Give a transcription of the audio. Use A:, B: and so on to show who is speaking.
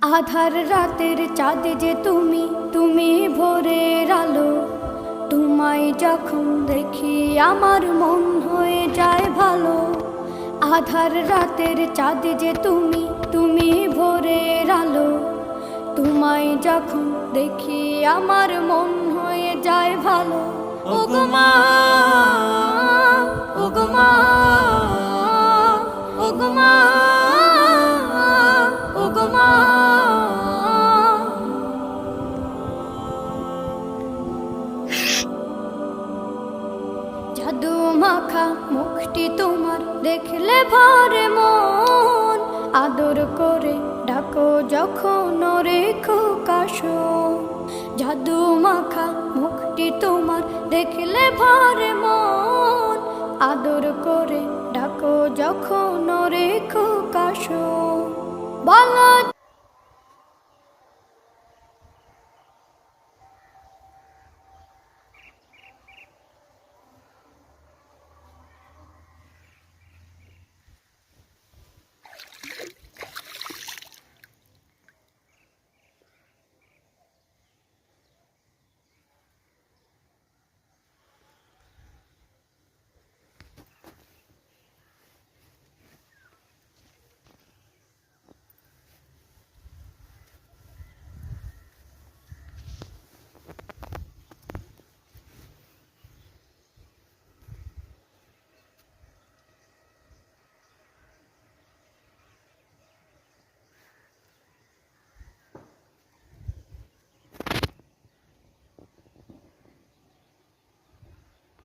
A: আধার রাতের চাঁদ যে তুমি, তুমি ভোরের আলো। তোমায় যখন দেখি আমার মন হয়ে যায় ভালো। আধার রাতের চাঁদ যে তুমি, তুমি ভোরের আলো। তোমায় যখন দেখি আমার মন হয়ে যায় ভালো। ওগো মা, ওগো মা, ওগো মা, ওগো মা। জাদু মাখা মুখটি তোমার দেখলে ভরে মন। আদর করে ডাকো যখন রেখো কাশন। জাদু মাখা মুখটি তোমার দেখলে ভরে মন। আদর করে ডাকো যখন রেখো কাশন। বলো